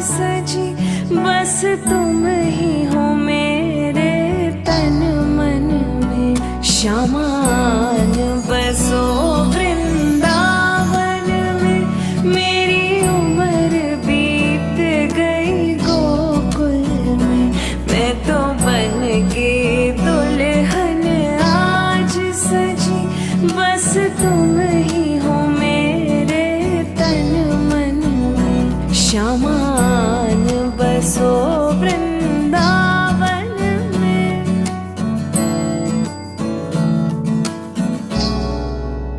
सजी बस तुम ही हो मेरे तन मन में। शामान बसो वृंदावन में, मेरी उम्र बीत गई गोकुल में। मैं तो बन के दुल्हन आज सजी बस तुम ही हो मेरे तन मन में। शामान बसो वृंदावन